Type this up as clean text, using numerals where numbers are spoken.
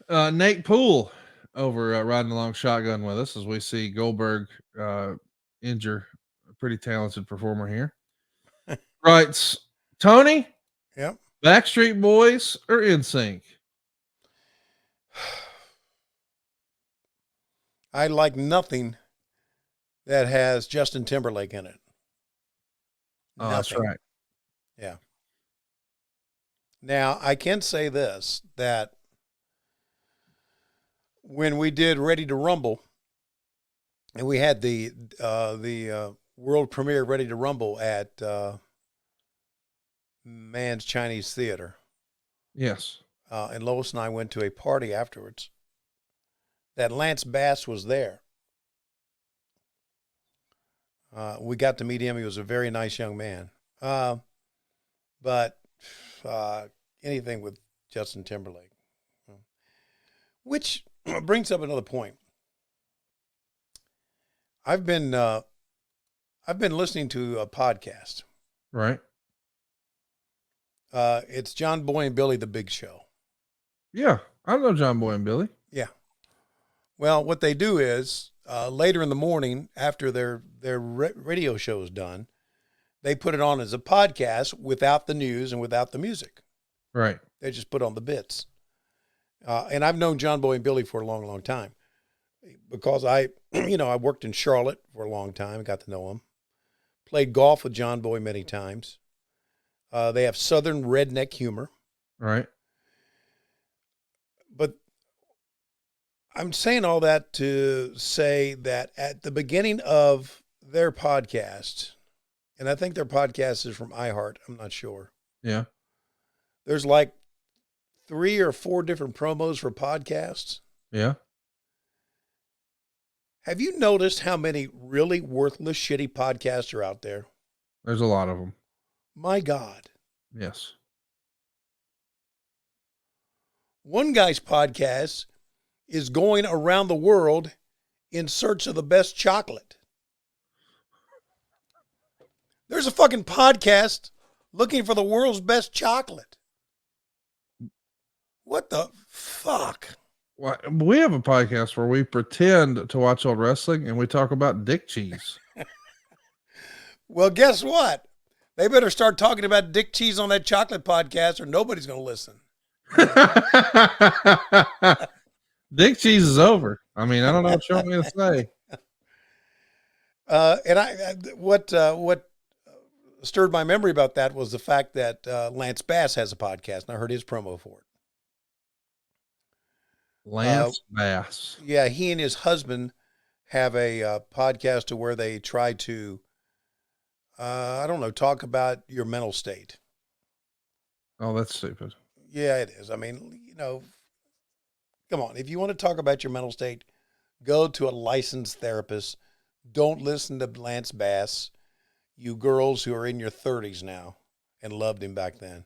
Nate Poole over riding along shotgun with us as we see Goldberg injure a pretty talented performer here. Writes, Tony, Yep. Backstreet Boys or NSYNC? I like nothing that has Justin Timberlake in it. Oh, that's Nothing. right. Yeah. Now, I can say this, that when we did Ready to Rumble, and we had the world premiere of Ready to Rumble at Man's Chinese Theater, Yes. and Lois and I went to a party afterwards, that Lance Bass was there. We got to meet him. He was a very nice young man. But anything with Justin Timberlake, which brings up another point. I've been listening to a podcast. Right. It's John Boy and Billy, the Big Show. Yeah, I know John Boy and Billy. Yeah. Well, what they do is later in the morning, after their radio show is done, they put it on as a podcast without the news and without the music. Right. They just put on the bits. And I've known John Boy and Billy for a long, long time because I worked in Charlotte for a long time, got to know him. Played golf with John Boy many times. They have Southern redneck humor. Right. But I'm saying all that to say that at the beginning of their podcast, and I think their podcast is from iHeart, I'm not sure. Yeah. There's like 3 or 4 different promos for podcasts. Yeah. Have you noticed how many really worthless, shitty podcasts are out there? There's a lot of them. My God. Yes. One guy's podcast is going around the world in search of the best chocolate. There's a fucking podcast looking for the world's best chocolate. What the fuck? Well, we have a podcast where we pretend to watch old wrestling and we talk about dick cheese. Well, guess what? They better start talking about dick cheese on that chocolate podcast or nobody's going to listen. Dick cheese is over. I mean, I don't know what you want me to say. And what stirred my memory about that was the fact that Lance Bass has a podcast, and I heard his promo for it. Lance Bass. Yeah, he and his husband have a podcast to where they try to, talk about your mental state. Oh, that's stupid. Yeah, it is. I mean, come on. If you want to talk about your mental state, go to a licensed therapist. Don't listen to Lance Bass, you girls who are in your 30s now and loved him back then.